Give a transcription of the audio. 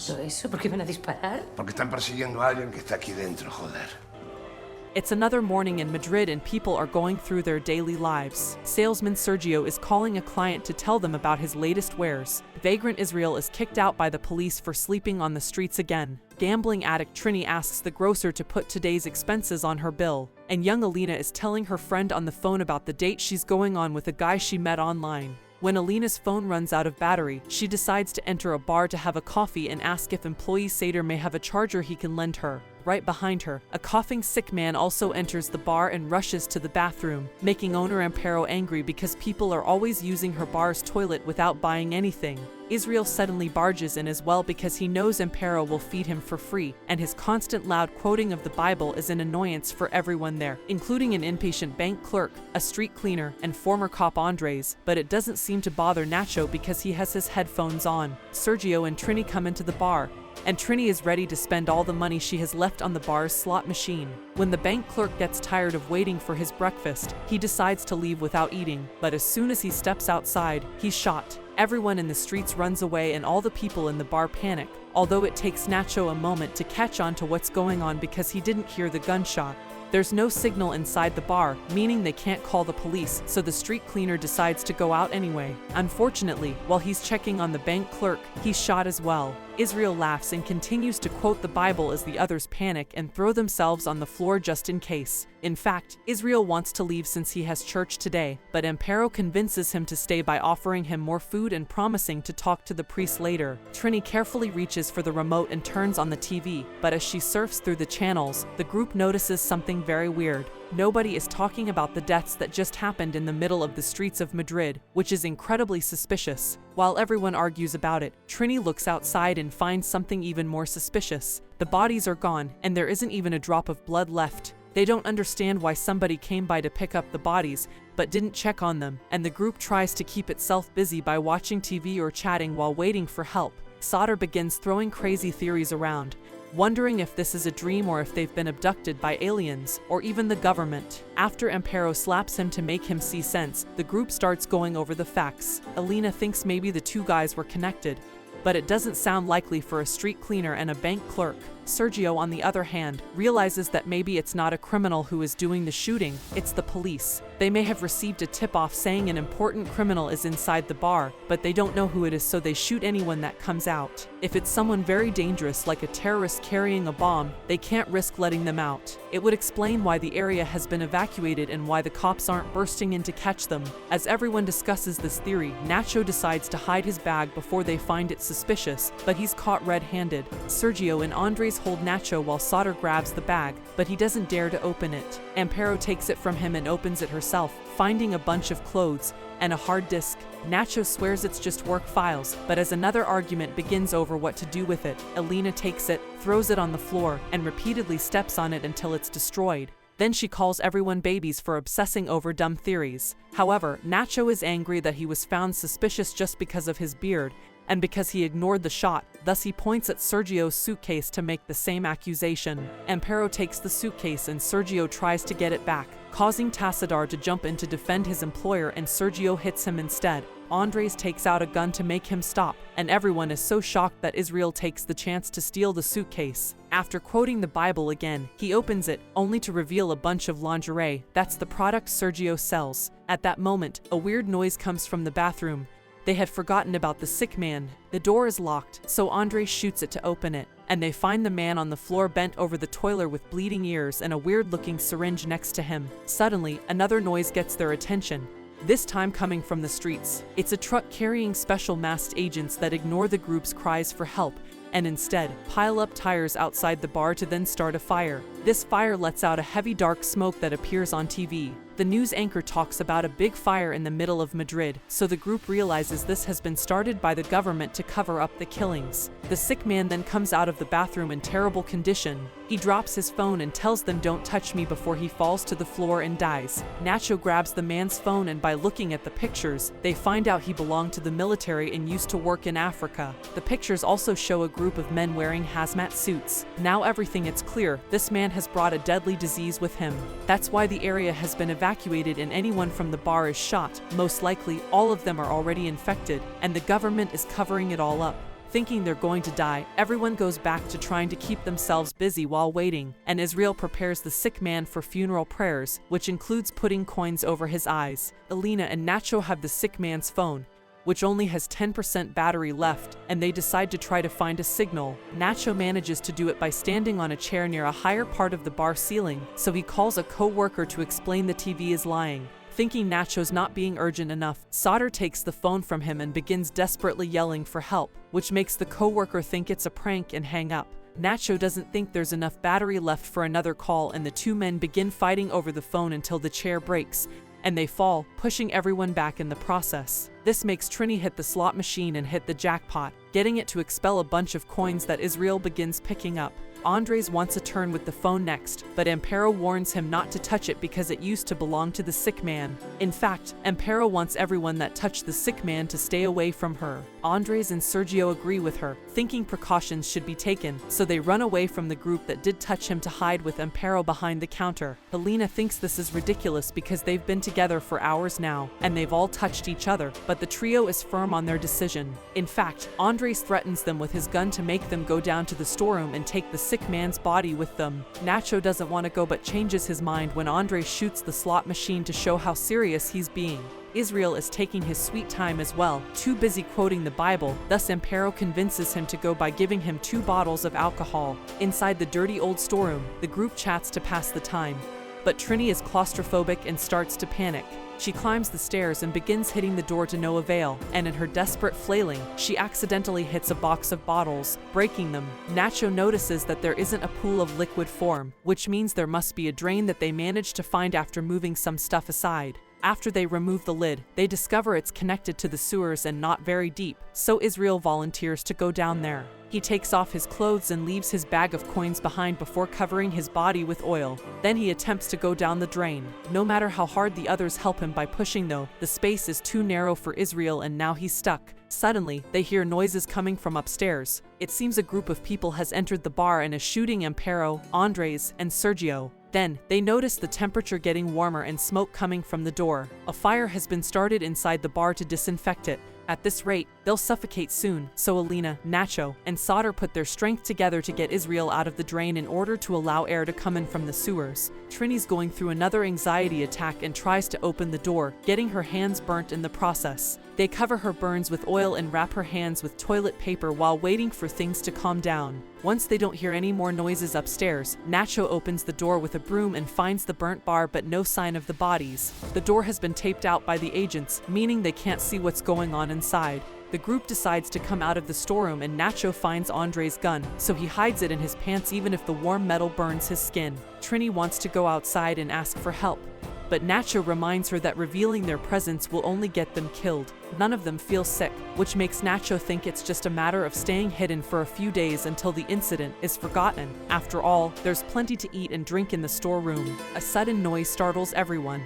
¿Todo eso? ¿Por qué van a disparar? Porque están persiguiendo a alguien que está aquí dentro, joder. It's another morning in Madrid and people are going through their daily lives. Salesman Sergio is calling a client to tell them about his latest wares. Vagrant Israel is kicked out by the police for sleeping on the streets again. Gambling addict Trini asks the grocer to put today's expenses on her bill. And young Alina is telling her friend on the phone about the date she's going on with a guy she met online. When Alina's phone runs out of battery, she decides to enter a bar to have a coffee and ask if employee Sader may have a charger he can lend her. Right behind her, a coughing sick man also enters the bar and rushes to the bathroom, making owner Amparo angry because people are always using her bar's toilet without buying anything. Israel suddenly barges in as well because he knows Amparo will feed him for free, and his constant loud quoting of the Bible is an annoyance for everyone there, including an impatient bank clerk, a street cleaner, and former cop Andres, but it doesn't seem to bother Nacho because he has his headphones on. Sergio and Trini come into the bar, and Trini is ready to spend all the money she has left on the bar's slot machine. When the bank clerk gets tired of waiting for his breakfast, he decides to leave without eating, but as soon as he steps outside, he's shot. Everyone in the streets runs away and all the people in the bar panic, although it takes Nacho a moment to catch on to what's going on because he didn't hear the gunshot. There's no signal inside the bar, meaning they can't call the police, so the street cleaner decides to go out anyway. Unfortunately, while he's checking on the bank clerk, he's shot as well. Israel laughs and continues to quote the Bible as the others panic and throw themselves on the floor just in case. In fact, Israel wants to leave since he has church today, but Amparo convinces him to stay by offering him more food and promising to talk to the priest later. Trini carefully reaches for the remote and turns on the TV, but as she surfs through the channels, the group notices something very weird. Nobody is talking about the deaths that just happened in the middle of the streets of Madrid, which is incredibly suspicious. While everyone argues about it, Trini looks outside and finds something even more suspicious. The bodies are gone, and there isn't even a drop of blood left. They don't understand why somebody came by to pick up the bodies, but didn't check on them, and the group tries to keep itself busy by watching TV or chatting while waiting for help. Sader begins throwing crazy theories around, wondering if this is a dream or if they've been abducted by aliens, or even the government. After Amparo slaps him to make him see sense, the group starts going over the facts. Alina thinks maybe the two guys were connected, but it doesn't sound likely for a street cleaner and a bank clerk. Sergio, on the other hand, realizes that maybe it's not a criminal who is doing the shooting, it's the police. They may have received a tip-off saying an important criminal is inside the bar, but they don't know who it is, so they shoot anyone that comes out. If it's someone very dangerous like a terrorist carrying a bomb, they can't risk letting them out. It would explain why the area has been evacuated and why the cops aren't bursting in to catch them. As everyone discusses this theory, Nacho decides to hide his bag before they find it suspicious, but he's caught red-handed. Sergio and Andres hold Nacho while Sader grabs the bag, but he doesn't dare to open it. Amparo takes it from him and opens it herself, finding a bunch of clothes and a hard disk. Nacho swears it's just work files, but as another argument begins over what to do with it, Alina takes it, throws it on the floor, and repeatedly steps on it until it's destroyed. Then she calls everyone babies for obsessing over dumb theories. However, Nacho is angry that he was found suspicious just because of his beard, and because he ignored the shot, thus he points at Sergio's suitcase to make the same accusation. Amparo takes the suitcase and Sergio tries to get it back, causing Tassadar to jump in to defend his employer, and Sergio hits him instead. Andres takes out a gun to make him stop, and everyone is so shocked that Israel takes the chance to steal the suitcase. After quoting the Bible again, he opens it, only to reveal a bunch of lingerie. That's the product Sergio sells. At that moment, a weird noise comes from the bathroom. They had forgotten about the sick man. The door is locked, so Andres shoots it to open it, and they find the man on the floor bent over the toilet with bleeding ears and a weird-looking syringe next to him. Suddenly, another noise gets their attention, this time coming from the streets. It's a truck carrying special masked agents that ignore the group's cries for help and instead pile up tires outside the bar to then start a fire. This fire lets out a heavy dark smoke that appears on TV. The news anchor talks about a big fire in the middle of Madrid, so the group realizes this has been started by the government to cover up the killings. The sick man then comes out of the bathroom in terrible condition. He drops his phone and tells them don't touch me before he falls to the floor and dies. Nacho grabs the man's phone, and by looking at the pictures, they find out he belonged to the military and used to work in Africa. The pictures also show a group of men wearing hazmat suits. Now everything is clear, this man has brought a deadly disease with him. That's why the area has been evacuated and anyone from the bar is shot. Most likely, all of them are already infected, and the government is covering it all up. Thinking they're going to die, everyone goes back to trying to keep themselves busy while waiting, and Israel prepares the sick man for funeral prayers, which includes putting coins over his eyes. Elena and Nacho have the sick man's phone, which only has 10% battery left, and they decide to try to find a signal. Nacho manages to do it by standing on a chair near a higher part of the bar ceiling, so he calls a co-worker to explain the TV is lying. Thinking Nacho's not being urgent enough, Sauter takes the phone from him and begins desperately yelling for help, which makes the co-worker think it's a prank and hang up. Nacho doesn't think there's enough battery left for another call, and the two men begin fighting over the phone until the chair breaks, and they fall, pushing everyone back in the process. This makes Trini hit the slot machine and hit the jackpot, getting it to expel a bunch of coins that Israel begins picking up. Andres wants a turn with the phone next, but Amparo warns him not to touch it because it used to belong to the sick man. In fact, Amparo wants everyone that touched the sick man to stay away from her. Andres and Sergio agree with her, thinking precautions should be taken, so they run away from the group that did touch him to hide with Amparo behind the counter. Helena thinks this is ridiculous because they've been together for hours now, and they've all touched each other, but the trio is firm on their decision. In fact, Andres threatens them with his gun to make them go down to the storeroom and take the sick man's body with them. Nacho doesn't want to go but changes his mind when Andres shoots the slot machine to show how serious he's being. Israel is taking his sweet time as well, too busy quoting the Bible, thus Amparo convinces him to go by giving him 2 bottles of alcohol. Inside the dirty old storeroom, the group chats to pass the time. But Trini is claustrophobic and starts to panic. She climbs the stairs and begins hitting the door to no avail, and in her desperate flailing, she accidentally hits a box of bottles, breaking them. Nacho notices that there isn't a pool of liquid form, which means there must be a drain that they managed to find after moving some stuff aside. After they remove the lid, they discover it's connected to the sewers and not very deep, so Israel volunteers to go down there. He takes off his clothes and leaves his bag of coins behind before covering his body with oil. Then he attempts to go down the drain. No matter how hard the others help him by pushing though, the space is too narrow for Israel and now he's stuck. Suddenly, they hear noises coming from upstairs. It seems a group of people has entered the bar and is shooting Amparo, Andres, and Sergio. Then, they notice the temperature getting warmer and smoke coming from the door. A fire has been started inside the bar to disinfect it. At this rate, they'll suffocate soon, so Elena, Nacho, and Sauter put their strength together to get Israel out of the drain in order to allow air to come in from the sewers. Trini's going through another anxiety attack and tries to open the door, getting her hands burnt in the process. They cover her burns with oil and wrap her hands with toilet paper while waiting for things to calm down. Once they don't hear any more noises upstairs, Nacho opens the door with a broom and finds the burnt bar but no sign of the bodies. The door has been taped out by the agents, meaning they can't see what's going on inside. The group decides to come out of the storeroom and Nacho finds Andre's gun, so he hides it in his pants even if the warm metal burns his skin. Trini wants to go outside and ask for help, but Nacho reminds her that revealing their presence will only get them killed. None of them feel sick, which makes Nacho think it's just a matter of staying hidden for a few days until the incident is forgotten. After all, there's plenty to eat and drink in the storeroom. A sudden noise startles everyone.